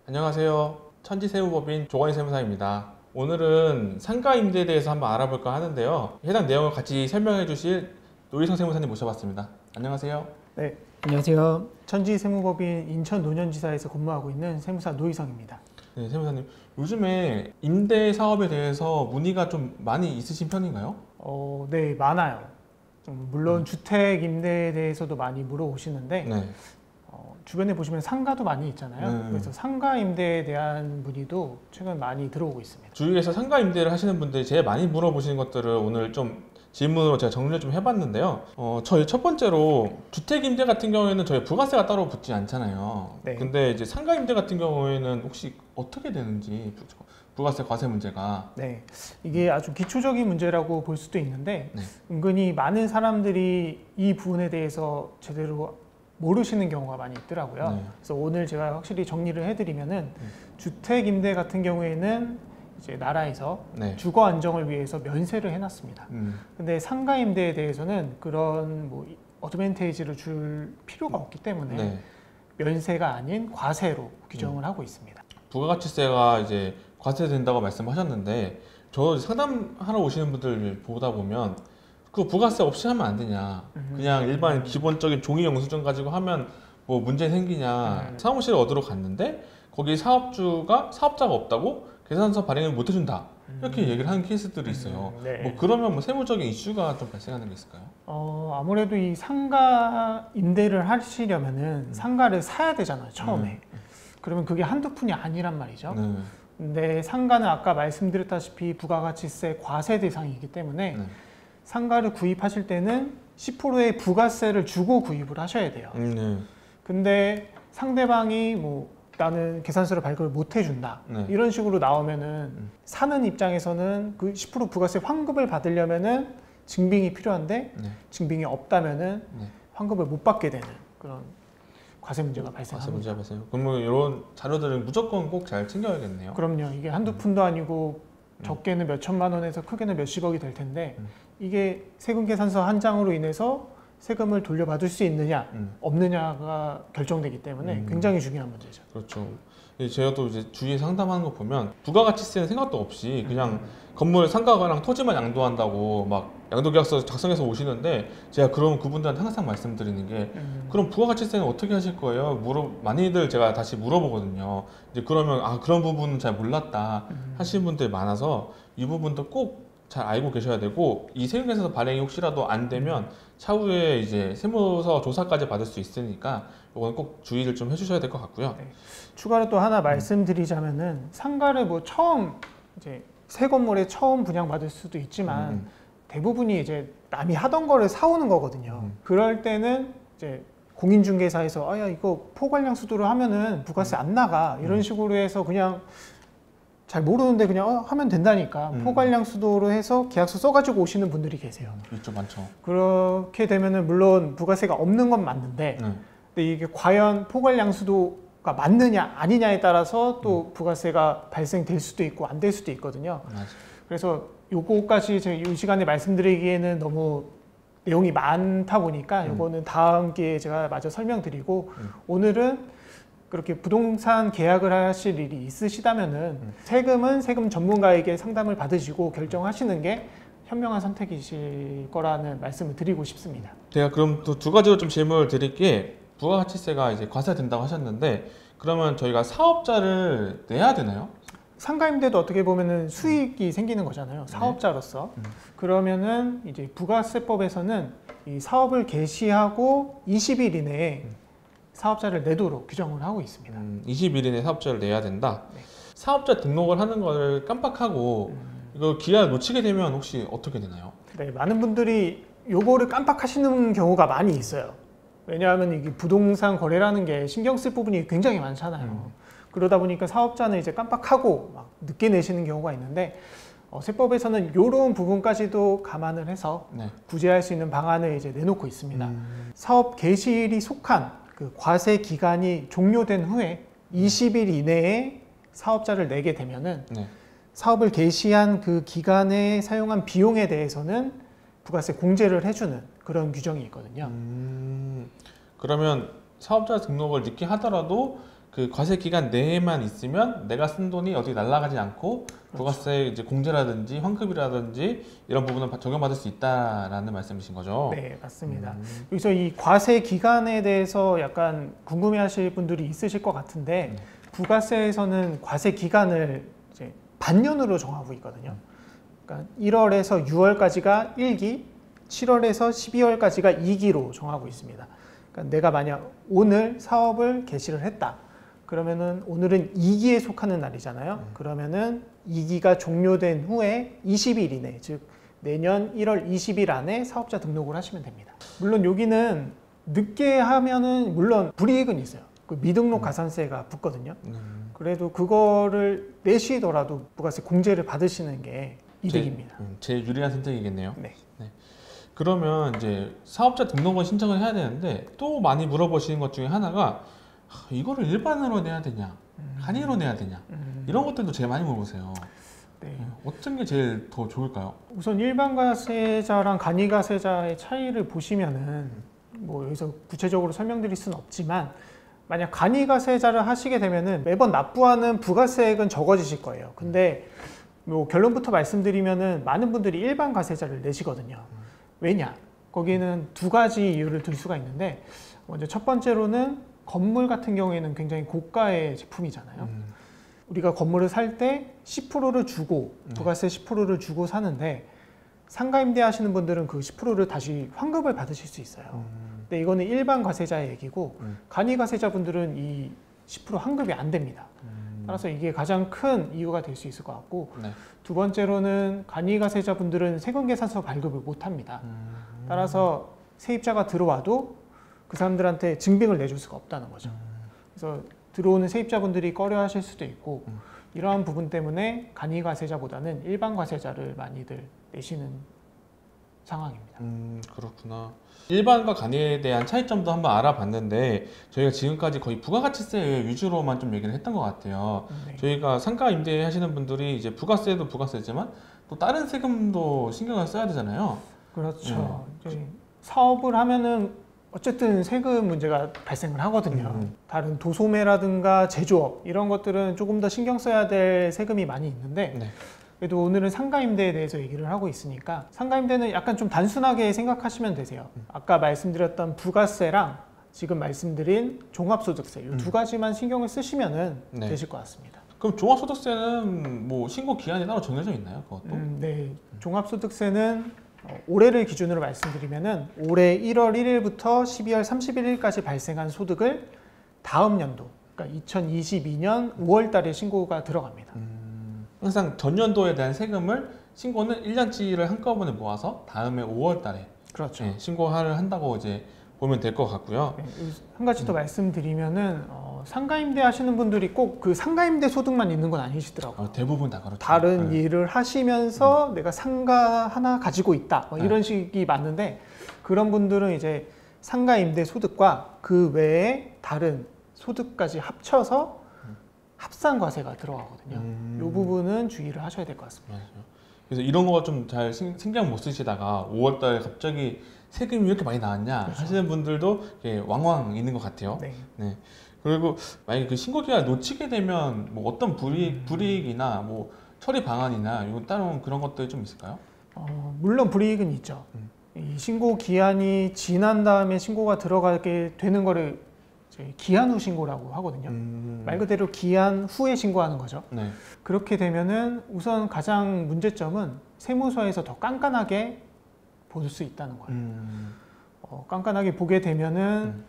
안녕하세요. 천지세무법인 조건희 세무사입니다. 오늘은 상가임대에 대해서 한번 알아볼까 하는데요. 해당 내용을 같이 설명해 주실 노희성 세무사님 모셔봤습니다. 안녕하세요. 네, 안녕하세요. 천지세무법인 인천노년지사에서 근무하고 있는 세무사 노희성입니다. 네, 세무사님. 요즘에 임대 사업에 대해서 문의가 좀 많이 있으신 편인가요? 네, 많아요. 물론 주택 임대에 대해서도 많이 물어보시는데 네. 주변에 보시면 상가도 많이 있잖아요. 네. 그래서 상가 임대에 대한 문의도 최근 많이 들어오고 있습니다. 주위에서 상가 임대를 하시는 분들이 제일 많이 물어보시는 것들을 오늘 좀 질문으로 제가 정리를 좀 해봤는데요. 저희 첫 번째로 주택 임대 같은 경우에는 저희 부가세가 따로 붙지 않잖아요. 네. 근데 이제 상가 임대 같은 경우에는 혹시 어떻게 되는지 부가세 과세 문제가. 네, 이게 아주 기초적인 문제라고 볼 수도 있는데 네. 은근히 많은 사람들이 이 부분에 대해서 제대로 모르시는 경우가 많이 있더라고요. 네. 그래서 오늘 제가 확실히 정리를 해드리면은 주택 임대 같은 경우에는 이제 나라에서 네. 주거 안정을 위해서 면세를 해놨습니다. 음. 근데 상가 임대에 대해서는 그런 뭐 어드밴테이지를 줄 필요가 없기 때문에 네. 면세가 아닌 과세로 규정을 하고 있습니다. 부가가치세가 이제 과세된다고 말씀하셨는데, 저 상담하러 오시는 분들 보다 보면 그 부가세 없이 하면 안 되냐, 그냥 일반 기본적인 종이 영수증 가지고 하면 뭐 문제 생기냐, 사무실을 얻으러 갔는데 거기 사업자가 없다고 계산서 발행을 못 해준다, 이렇게 얘기를 하는 케이스들이 있어요. 네. 뭐 그러면 뭐 세무적인 이슈가 좀 발생하는 게 있을까요? 아무래도 이 상가 임대를 하시려면은 상가를 사야 되잖아요, 처음에. 그러면 그게 한두 푼이 아니란 말이죠. 네. 근데 상가는 아까 말씀드렸다시피 부가가치세 과세 대상이기 때문에 네. 상가를 구입하실 때는 10%의 부가세를 주고 구입을 하셔야 돼요. 네. 근데 상대방이 뭐 나는 계산서를 발급을 못 해준다, 네. 이런 식으로 나오면은 사는 입장에서는 그 10% 부가세 환급을 받으려면은 증빙이 필요한데 네. 증빙이 없다면은 네. 환급을 못 받게 되는 그런 과세 문제가 과세 발생합니다. 문제가 발생. 그러면 이런 자료들은 무조건 꼭 잘 챙겨야겠네요. 그럼요. 이게 한두 푼도 아니고 적게는 몇 천만 원에서 크게는 몇십억이 될 텐데 이게 세금 계산서 한 장으로 인해서 세금을 돌려받을 수 있느냐 없느냐가 결정되기 때문에 굉장히 중요한 문제죠. 그렇죠. 제가 또 이제 주위에 상담하는 거 보면 부가가치세는 생각도 없이 그냥 건물 상가랑 토지만 양도한다고 막 양도계약서 작성해서 오시는데, 제가 그럼 그분들한테 항상 말씀드리는 게 그럼 부가가치세는 어떻게 하실 거예요? 많이들 제가 다시 물어보거든요. 이제 그러면 그런 부분은 잘 몰랐다 하시는 분들이 많아서 이 부분도 꼭 잘 알고 계셔야 되고, 이 세금계산서 발행이 혹시라도 안 되면 차후에 이제 세무서 조사까지 받을 수 있으니까 이건 꼭 주의를 좀 해주셔야 될 것 같고요. 네. 추가로 또 하나 말씀드리자면은 상가를 뭐 처음 이제 새 건물에 처음 분양받을 수도 있지만 대부분이 이제 남이 하던 거를 사오는 거거든요. 그럴 때는 이제 공인중개사에서 야 이거 포괄량 수도로 하면은 부가세 안 나가, 이런 식으로 해서 그냥 잘 모르는데 그냥 하면 된다니까 포괄량 수도로 해서 계약서 써가지고 오시는 분들이 계세요. 있죠, 많죠. 그렇게 되면은 물론 부가세가 없는 건 맞는데 근데 이게 과연 포괄량 수도가 맞느냐 아니냐에 따라서 또 부가세가 발생될 수도 있고 안 될 수도 있거든요. 맞아요. 그래서 요거까지 제가 이 시간에 말씀드리기에는 너무 내용이 많다 보니까 요거는 다음 기회에 제가 마저 설명드리고 오늘은 그렇게 부동산 계약을 하실 일이 있으시다면은 세금은 세금 전문가에게 상담을 받으시고 결정하시는 게 현명한 선택이실 거라는 말씀을 드리고 싶습니다. 제가 그럼 또 두 가지로 좀 질문을 드릴게, 부가가치세가 이제 과세된다고 하셨는데 그러면 저희가 사업자를 내야 되나요? 상가임대도 어떻게 보면은 수익이 생기는 거잖아요, 사업자로서. 그러면은 이제 부가세법에서는 이 사업을 개시하고 20일 이내에 사업자를 내도록 규정을 하고 있습니다. 20일 이내 사업자를 내야 된다. 네. 사업자 등록을 하는 걸 깜빡하고 이거 기한을 놓치게 되면 혹시 어떻게 되나요? 네, 많은 분들이 요거를 깜빡하시는 경우가 많이 있어요. 왜냐하면 이게 부동산 거래라는 게 신경 쓸 부분이 굉장히 많잖아요. 그러다 보니까 사업자는 이제 깜빡하고 막 늦게 내시는 경우가 있는데 세법에서는 이런 부분까지도 감안을 해서 구제할 수 있는 방안을 이제 내놓고 있습니다. 사업 개시일이 속한 그 과세 기간이 종료된 후에 20일 이내에 사업자를 내게 되면은 사업을 개시한 그 기간에 사용한 비용에 대해서는 부가세 공제를 해주는 그런 규정이 있거든요. 그러면 사업자 등록을 늦게 하더라도 그 과세 기간 내에만 있으면 내가 쓴 돈이 어디 날아가지 않고 부가세 이제 공제라든지 환급이라든지 이런 부분은 적용받을 수 있다라는 말씀이신 거죠? 네, 맞습니다. 여기서 이 과세 기간에 대해서 약간 궁금해하실 분들이 있으실 것 같은데 부가세에서는 과세 기간을 이제 반년으로 정하고 있거든요. 그러니까 1월에서 6월까지가 1기, 7월에서 12월까지가 2기로 정하고 있습니다. 그러니까 내가 만약 오늘 사업을 개시를 했다. 그러면은 오늘은 2기에 속하는 날이잖아요. 그러면은 2기가 종료된 후에 20일 이내, 즉 내년 1월 20일 안에 사업자 등록을 하시면 됩니다. 물론 여기는 늦게 하면은 물론 불이익은 있어요. 그 미등록 가산세가 붙거든요. 그래도 그거를 내시더라도 부가세 공제를 받으시는 게 이득입니다. 제일 유리한 선택이겠네요. 네. 네. 그러면 이제 사업자 등록을 신청을 해야 되는데 또 많이 물어보시는 것 중에 하나가 이거를 일반으로 내야 되냐, 간이로 내야 되냐 이런 것들도 제일 많이 물어보세요. 네. 어떤 게 제일 더 좋을까요? 우선 일반 가세자랑 간이 가세자의 차이를 보시면은 뭐 여기서 구체적으로 설명드릴 수는 없지만 만약 간이 가세자를 하시게 되면은 매번 납부하는 부가세액은 적어지실 거예요. 근데 뭐 결론부터 말씀드리면은 많은 분들이 일반 가세자를 내시거든요. 왜냐? 거기는 두 가지 이유를 들 수가 있는데 먼저 첫 번째로는 건물 같은 경우에는 굉장히 고가의 제품이잖아요. 우리가 건물을 살 때 10%를 주고 부가세 10%를 주고 사는데 상가 임대 하시는 분들은 그 10%를 다시 환급을 받으실 수 있어요. 근데 이거는 일반 가세자의 얘기고 간이 가세자분들은 이 10% 환급이 안 됩니다. 따라서 이게 가장 큰 이유가 될 수 있을 것 같고 네. 두 번째로는 간이 가세자분들은 세금계산서 발급을 못 합니다. 따라서 세입자가 들어와도 그 사람들한테 증빙을 내줄 수가 없다는 거죠. 그래서 들어오는 세입자분들이 꺼려 하실 수도 있고 이러한 부분 때문에 간이 가세자보다는 일반 가세자를 많이들 내시는 상황입니다. 그렇구나. 일반과 간이에 대한 차이점도 한번 알아봤는데 저희가 지금까지 거의 부가가치세 위주로만 좀 얘기를 했던 것 같아요. 네. 저희가 상가 임대하시는 분들이 이제 부가세도 부가세지만 또 다른 세금도 신경을 써야 되잖아요. 그렇죠. 이제 사업을 하면은 어쨌든 세금 문제가 발생을 하거든요. 다른 도소매라든가 제조업 이런 것들은 조금 더 신경 써야 될 세금이 많이 있는데 네. 그래도 오늘은 상가임대에 대해서 얘기를 하고 있으니까 상가임대는 약간 좀 단순하게 생각하시면 되세요. 아까 말씀드렸던 부가세랑 지금 말씀드린 종합소득세 이 두 가지만 신경을 쓰시면 네. 되실 것 같습니다. 그럼 종합소득세는 뭐 신고 기한이 따로 정해져 있나요? 그것도? 네, 종합소득세는 올해를 기준으로 말씀드리면은 올해 1월 1일부터 12월 31일까지 발생한 소득을 다음 연도, 그러니까 2022년 5월 달에 신고가 들어갑니다. 항상 전년도에 대한 세금을 신고는 1년치를 한꺼번에 모아서 다음에 5월 달에 그렇죠. 신고를 한다고 이제 보면 될 것 같고요. 네, 한 가지 더 말씀드리면은 상가임대 하시는 분들이 꼭 그 상가임대 소득만 있는 건 아니시더라고요. 대부분 다 그렇죠. 다른 일을 하시면서 내가 상가 하나 가지고 있다 이런 식이 많은데 그런 분들은 이제 상가임대 소득과 그 외에 다른 소득까지 합쳐서 합산과세가 들어가거든요. 이 부분은 주의를 하셔야 될 것 같습니다. 맞아요. 그래서 이런 거 좀 잘 신경 못 쓰시다가 5월 달에 갑자기 세금이 왜 이렇게 많이 나왔냐 그렇죠. 하시는 분들도 왕왕 있는 것 같아요. 네. 네. 그리고 만약에 그 신고 기간 놓치게 되면 뭐 어떤 불이익이나 뭐 처리 방안이나 이건 따로 그런 것들이 좀 있을까요? 물론 불이익은 있죠. 이 신고 기한이 지난 다음에 신고가 들어가게 되는 거를 이제 기한 후 신고라고 하거든요. 말 그대로 기한 후에 신고하는 거죠. 네. 그렇게 되면은 우선 가장 문제점은 세무서에서 더 깐깐하게 볼 수 있다는 거예요. 깐깐하게 보게 되면은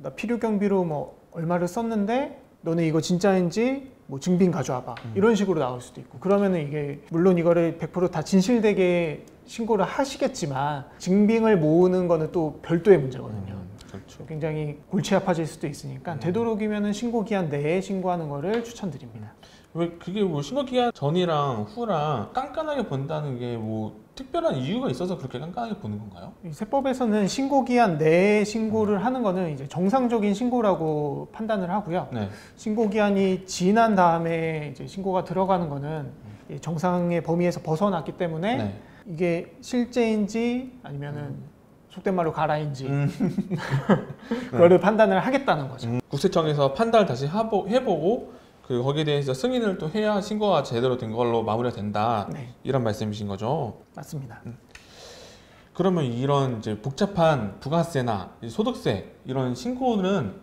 나 필요 경비로 뭐 얼마를 썼는데 너네 이거 진짜인지 뭐 증빙 가져와봐 이런 식으로 나올 수도 있고 그러면은 이게 물론 이거를 100% 다 진실되게 신고를 하시겠지만 증빙을 모으는 거는 또 별도의 문제거든요. 그렇죠. 굉장히 골치 아파질 수도 있으니까 되도록이면은 신고 기한 내에 신고하는 거를 추천드립니다. 왜 그게 뭐 신고 기한 전이랑 후랑 깐깐하게 본다는 게 뭐 특별한 이유가 있어서 그렇게 깐깐하게 보는 건가요? 이 세법에서는 신고 기한 내에 신고를 하는 거는 이제 정상적인 신고라고 판단을 하고요. 네. 신고 기한이 지난 다음에 이제 신고가 들어가는 거는 정상의 범위에서 벗어났기 때문에 네. 이게 실제인지 아니면은 속된 말로 가라인지 그거를 판단을 하겠다는 거죠. 국세청에서 판단을 다시 해보고 거기에 대해서 승인을 또 해야 신고가 제대로 된 걸로 마무리가 된다. 네. 이런 말씀이신 거죠. 맞습니다. 그러면 이런 이제 복잡한 부가세나 소득세 이런 신고는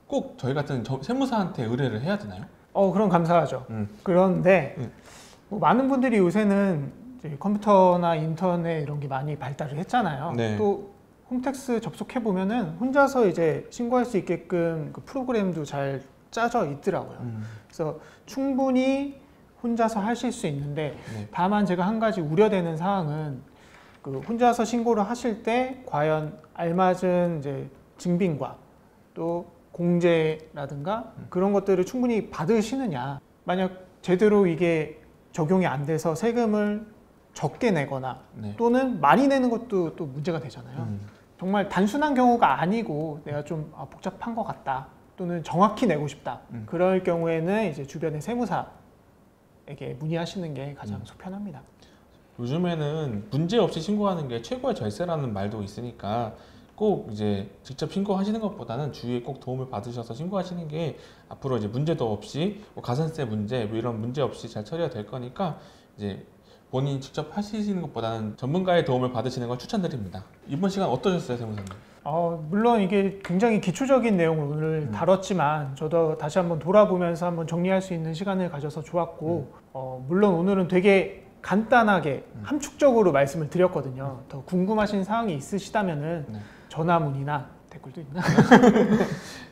꼭 저희 같은 세무사한테 의뢰를 해야 되나요? 그럼 감사하죠. 그런데 뭐 많은 분들이 요새는 이제 컴퓨터나 인터넷 이런 게 많이 발달을 했잖아요. 네. 또 홈택스 접속해 보면은 혼자서 이제 신고할 수 있게끔 그 프로그램도 잘 짜져 있더라고요. 그래서 충분히 혼자서 하실 수 있는데 네. 다만 제가 한 가지 우려되는 사항은 그 혼자서 신고를 하실 때 과연 알맞은 이제 증빙과 또 공제라든가 그런 것들을 충분히 받으시느냐. 만약 제대로 이게 적용이 안 돼서 세금을 적게 내거나 네. 또는 많이 내는 것도 또 문제가 되잖아요. 정말 단순한 경우가 아니고 내가 좀 복잡한 것 같다 또는 정확히 내고 싶다. 그럴 경우에는 이제 주변의 세무사에게 문의하시는 게 가장 속편합니다. 요즘에는 문제 없이 신고하는 게 최고의 절세라는 말도 있으니까 꼭 이제 직접 신고하시는 것보다는 주위에 꼭 도움을 받으셔서 신고하시는 게 앞으로 이제 문제도 없이 뭐 가산세 문제 뭐 이런 문제 없이 잘 처리가 될 거니까 이제 본인이 직접 하시는 것보다는 전문가의 도움을 받으시는 걸 추천드립니다. 이번 시간 어떠셨어요, 세무사님? 물론 이게 굉장히 기초적인 내용을 오늘 다뤘지만 저도 다시 한번 돌아보면서 한번 정리할 수 있는 시간을 가져서 좋았고 물론 오늘은 되게 간단하게 함축적으로 말씀을 드렸거든요. 더 궁금하신 사항이 있으시다면은 네. 전화 문의나 댓글도 있나?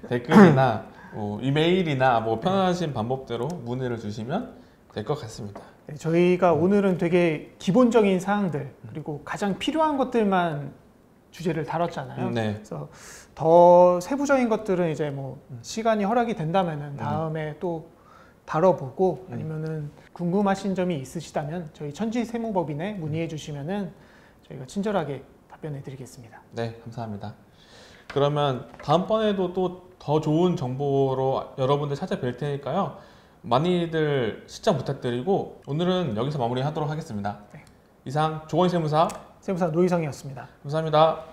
댓글이나 뭐 이메일이나 뭐 편하신 방법대로 문의를 주시면 될 것 같습니다. 네, 저희가 오늘은 되게 기본적인 사항들 그리고 가장 필요한 것들만 주제를 다뤘잖아요. 네. 그래서 더 세부적인 것들은 이제 뭐 시간이 허락이 된다면은 다음에 또 다뤄보고 아니면은 궁금하신 점이 있으시다면 저희 천지세무법인에 문의해 주시면은 저희가 친절하게 답변해 드리겠습니다. 네, 감사합니다. 그러면 다음번에도 또 더 좋은 정보로 여러분들 찾아뵐 테니까요. 많이들 시청 부탁드리고 오늘은 여기서 마무리하도록 하겠습니다. 네. 이상 조건세무사 세무사 노희성이었습니다. 감사합니다.